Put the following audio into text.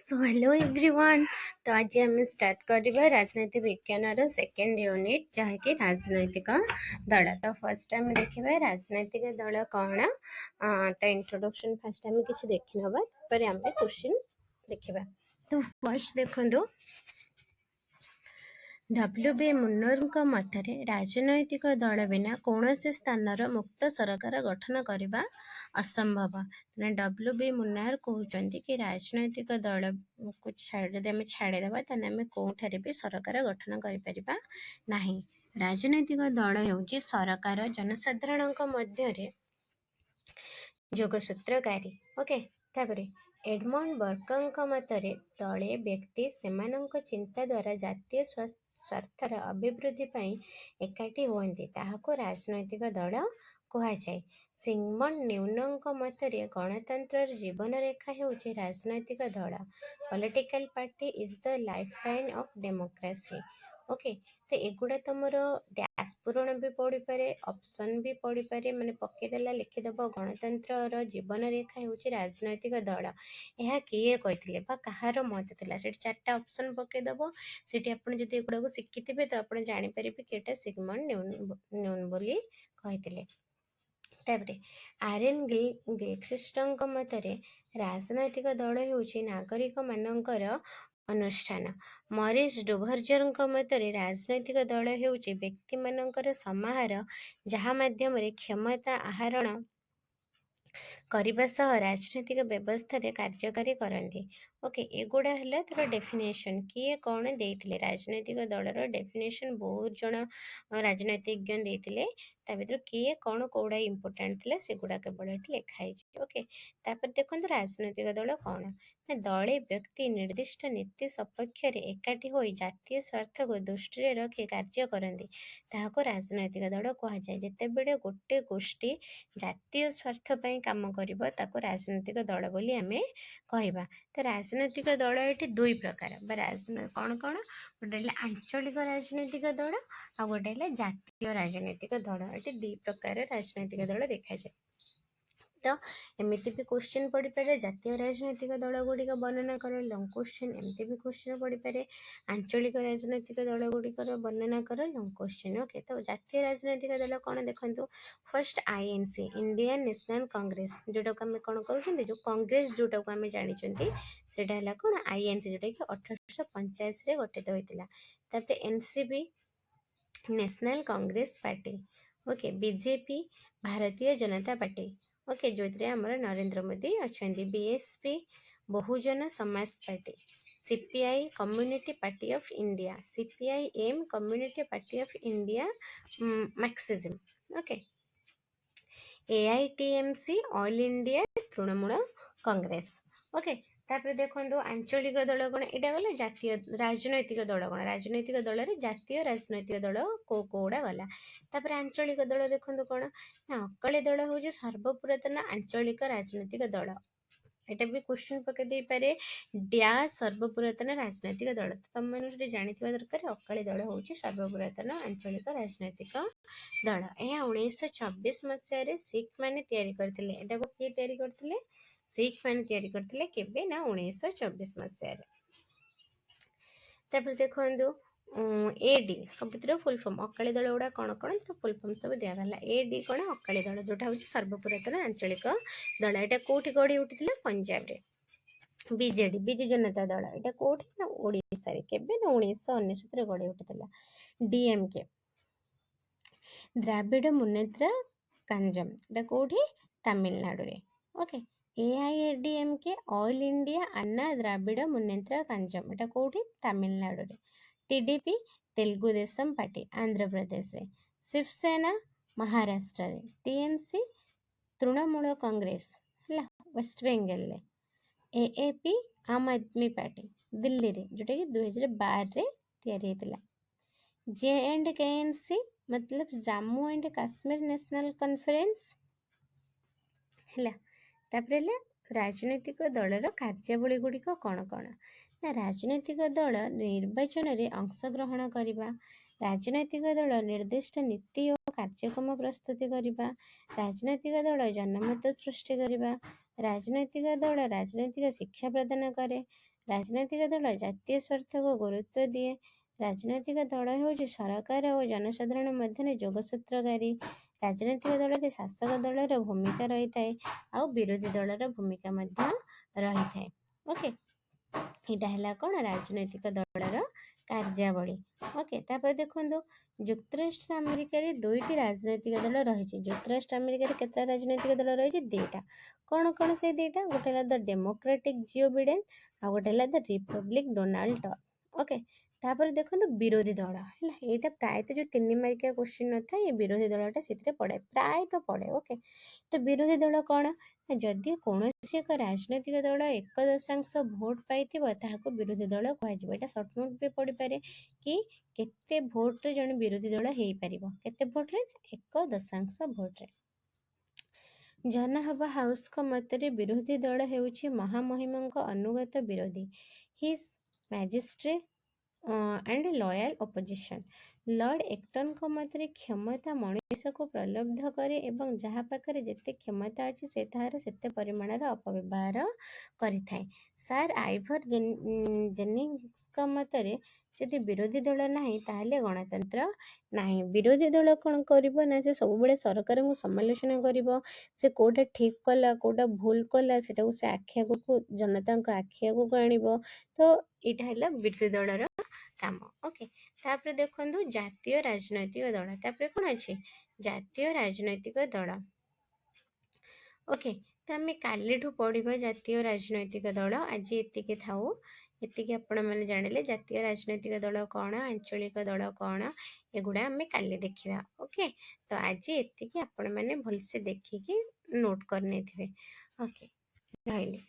So hello everyone. तो आज आम स्टार्ट करवा राजनीति विज्ञान सेकेंड यूनिट जहाँकि राजनैतिक दल। तो फर्स्ट आम देखा राजनैतिक दल कौन। तो इंट्रोडक्शन फर्स्ट आम किसी देखी नवा पर आम क्वेश्चन देखा। तो फर्स्ट देखो डब्ल्यू.बी. मुन्नर मତରେ राजनैतिक दल बिना कौन स्थानर मुक्त सरकार गठन करने असंभव। डब्ल्यू.बी. मुन्नार कहते कि राजनैतिक दल को छाड़देवा तेना आम कौठारे भी सरकार गठन कर नहीं। राजनैतिक दल होची सरकार जनसाधारण मध्य जोगसूत्रकारी। ओके तापरे एडमंड बर्कଙ୍କ मତରେ दले व्यक्ति सेमानଙ୍କ चिंता द्वारा जातीय स्वार्थर अभिवृद्धि पाई एकाठी हुअन्ति ताहाको राजनैतिक दल कुहाଯାଏ। सिगमंड न्यूनଙ୍କ मତରେ गणतंत्र जीवन रेखा हेउछि राजनैतिक दल। Political party is the lifeline of democracy. Okay तो एगुड़ा तुम डैश पूरण भी पढ़ी पारे ऑप्शन भी पढ़ी पारे माने पकेदेला लिखिदेव गणतंत्र जीवन रेखा हेउछि राजनैतिक दल। यह किए कहते कहार मत था से चार्टा ऑप्शन पकेदेव से आपड़ जो एगुड़ा शिखिथे तो आप जापर कि एटा सिगमंड न्यून बोली कहते। तापरे आरएन गिलख्रिस्ट मତରେ राजनैतिक दल हेउछि नागरिक मानकर अनुष्ठान। मरीज डुभर्जर मତରେ राजनैतिक दल हेउछि व्यक्ति मानकर समाहार जहाँ माध्यम क्षमता आहरण करने सह राजनैतिक व्यवस्था कार्यकारी करती। ओके एगुड़ा है तार डेफिनेशन किए कौन देते राजनैतिक दलर डेफिनेशन बहुत जन राजनैतिज्ञ देते भर किए कौन कौड़ा इंपोर्टाट थे से गुड़ा केवल ये लिखाई। ओके तापर देखो राजनैतिक दल कौन दले व्यक्ति निर्दिष्ट नीति सपक्ष एकाठी हो जातीय स्वार्थ को दृष्टि रखी कार्य करती ताहाको राजनैतिक दल कहुए। जिते बड़े गोटे गोष्ठी जातीय स्वार्थ पर काम करिबो ताको राजनैतिक दल बोली आमे कहबा। तो राजनैतिक दल ये दुई प्रकार कौन कौन गोटे आंचलिक राजनैतिक दल आ गोटे जातीय राजनैतिक दल। ये दुई प्रकार राजनैतिक दल देखा जाए। तो एमती भी क्वेश्चन पड़ पारे जातीय राजनैतिक दल गुड़िक वर्णना कर लंग क्वेश्चन एमती भी क्वेश्चन पड़ पारे आंचलिक राजनैतिक दल गुड़िक वर्णना कर लंग क्वेश्चन। ओके तो जातीय राजनैतिक दल कौन देखो first INC Indian national Congress जोटा को आम कौन कर जो कांग्रेस जोटा को आम जानी सेटा कौन आईएनसी जोटा कि 1885 गठित होता। NCP national Congress party. Okay BJP Bharatiya Janata party. Okay जो आमर नरेंद्र मोदी अच्छा। BSP Bahujan Samaj party. CPI community party of India. CPIM community party of India marxism. Okay AITMC all India Trinamool Congress. Okay तापर देखो आंचलिक दल कौन यहाँ गला जातीय राजनैतिक दल कौन राजनैतिक दल जातीय राजनैतिक दल कौड़ा गला। तापर आंचलिक दल देखो कौन ना अकाली दल हूँ सर्वपुरातन आंचलिक राजनैतिक दल। यहाँ भी क्वेश्चन पकई दे पारे डैश सर्वपुरातन राजनैतिक दल तुम मैंने जानी दरकार अकाली दल हूँ सर्वपुरातन आंचलिक राजनैतिक दल। यह 1924 मसीह सिख मैंने किए करते सिख मैंने केबे ना 1924 मसीह। तापर देखो एडी सब फुल फॉर्म अकाली दल गुड़ा कौन कौन फुल फॉर्म सब दिगला। एडी कौन अकाली दल जोटा हूँ सर्वपुरातन आंचलिक दल। यहाँ कौटी गढ़ी उठी पंजाब रे। बीजेडी बिजु जनता दल यहाँ कौटी ना ओडिशा रे केबे ना 1999 गढ़ी उठी। डीएमके द्राविड़ मुन्नेत्र कंजम यहाँ कौटी तमिलनाडु रे। ओके एआईएडीएमके ऑल इंडिया अन्ना द्राविड़ मुन्नेत्र कंजम यहाँ कौटी तमिलनाडु रे। टीडीपी तेलुगु देशम पार्टी आंध्र प्रदेश रे। शिवसेना महाराष्ट्र रे। टीएमसी तृणमूल कांग्रेस है वेस्ट बेंगल रे। एएपी आम आदमी पार्टी दिल्ली रे जोटा कि 2012 रे तैयारी होता। JNDKNC मतलब Jammu and Kashmir national conference है। राजनैतिक दलर कार्यावली गुड़िक कौन कौन ना राजनैतिक दल निर्वाचन में अंशग्रहण करने राजनैतिक दल निर्दिष्ट नीति और कार्यक्रम प्रस्तुति करने राजनैतिक दल जनमत सृष्टि करने राजनैतिक दल राजनैतिक शिक्षा प्रदान करे ରାଜନୈତିକ ଦଳ ଜାତୀୟ ସ୍ୱାର୍ଥକୁ ଗୁରୁତ୍ୱ ଦିଏ। ରାଜନୈତିକ ଦଳ ହେଉଛି ସରକାର ଓ ଜନସାଧାରଣ ମଧ୍ୟରେ ଯୋଗସୂତ୍ରକାରୀ। ରାଜନୈତିକ ଦଳରେ ଶାସକ ଦଳର ଭୂମିକା ରହିଥାଏ ଆଉ ବିରୋଧୀ ଦଳର ଭୂମିକା ମଧ୍ୟ ରହିଥାଏ। ଓକେ, ଏଇଟା ହେଲା କ'ଣ ରାଜନୈତିକ ଦଳର କାର୍ଯ୍ୟାବଳୀ। ଓକେ, ତାପରେ ଦେଖନ୍ତୁ ଯୁକ୍ତରାଷ୍ଟ୍ର ଆମେରିକାରେ 2ଟି ରାଜନୈତିକ ଦଳ ରହିଛି। ଯୁକ୍ତରାଷ୍ଟ୍ର ଆମେରିକାରେ କେତେଟା ରାଜନୈତିକ ଦଳ ରହିଛି? 2ଟା। କ'ଣ କ'ଣ ସେ 2ଟା? ଗୋଟେ ହେଲା ଦ ଡେମୋକ୍ରାଟିକ୍ ଜିଓ ବିଡେନ୍ ଆଉ ଗୋଟେ ହେଲା ଦ ରିପବ୍ଲିକ୍ ଡୋନାଲ୍ଡ ଟ୍ରମ୍ପ। ଓକେ, ତାପରେ ଦେଖନ୍ତୁ ବିରୋଧୀ ଦଳ ହେଲା, ଏଇଟା ପ୍ରାୟତଃ ଯେଉଁ 3 ମାର୍କିଆ କ୍ୱେଶ୍ଚିନ୍ ନଥାଏ ଏ ବିରୋଧୀ ଦଳଟା ସେଥିରେ ପଡ଼େ, ପ୍ରାୟତଃ ପଡ଼େ। ଓକେ, ତ ବିରୋଧୀ ଦଳ କ'ଣ? ଯଦି କୌଣସି ଏକ ରାଜନୈତିକ ଦଳ 1% ଭୋଟ ପାଇଥିବ ତାହାକୁ ବିରୋଧୀ ଦଳ କୁହାଯିବ। ଏଇଟା ସର୍ଟ ନୋଟ୍ ବି ପଡ଼ିପାରେ କି କେତେ ଭୋଟରେ ଜଣେ ବିରୋଧୀ ଦଳ ହେଇପାରିବ, କେତେ ଭୋଟରେ? 1% ଭୋଟରେ। ଜନାହବା ହାଉସଙ୍କ ମତରେ ବିରୋଧୀ ଦଳ ହେଉଛି ମହାମହିମଙ୍କ ଅନୁଗତ ବିରୋଧୀ, his majesty and loyal opposition. Lord ଏକ୍ଟନଙ୍କ ମତରେ କ୍ଷମତା ମଣିଷକୁ ପ୍ରଲୋଭ କରେ ଏବଂ ଯାହା ପାଖରେ ଯେତେ କ୍ଷମତା ଅଛି ସେ ତାହାର ସେତେ ପରିମାଣର ଅପବ୍ୟବହାର କରିଥାଏ। ସାର୍ ଆଇଭର ଜେନିଙ୍ଗସଙ୍କ ମତରେ ଯଦି ବିରୋଧୀ ଦଳ ନାହିଁ ତାହେଲେ ଗଣତନ୍ତ୍ର ନାହିଁ। ବିରୋଧୀ ଦଳ କ'ଣ କରିବ ନା ସେ ସବୁବେଳେ ସରକାରଙ୍କୁ ସମାଲୋଚନା କରିବ, ସେ କେଉଁଟା ଠିକ୍ କଲା କେଉଁଟା ଭୁଲ କଲା ସେଟାକୁ ସେ ଆଖି ଆଗକୁ ଜନତାଙ୍କ ଆଖି ଆଗକୁ ଆଣିବ। ତ ଏଇଟା ହେଲା ବିରୋଧୀ ଦଳର କାମ। ଓକେ, ତାପରେ ଦେଖନ୍ତୁ ଜାତୀୟ ରାଜନୈତିକ ଦଳ। ତାପରେ କ'ଣ ଅଛି? ଜାତୀୟ ରାଜନୈତିକ ଦଳ। ଓକେ, ତ ଆମେ କାଲିଠୁ ପଢ଼ିବା ଜାତୀୟ ରାଜନୈତିକ ଦଳ। ଆଜି ଏତିକି ଥାଉ, ଏତିକି ଆପଣମାନେ ଜାଣିଲେ ଜାତୀୟ ରାଜନୈତିକ ଦଳ କ'ଣ, ଆଞ୍ଚଳିକ ଦଳ କ'ଣ, ଏଗୁଡ଼ା ଆମେ କାଲି ଦେଖିବା। ଓକେ, ତ ଆଜି ଏତିକି ଆପଣମାନେ ଭଲସେ ଦେଖିକି ନୋଟ୍ କରିନେଇଥିବେ। ଓକେ, ରହିଲି।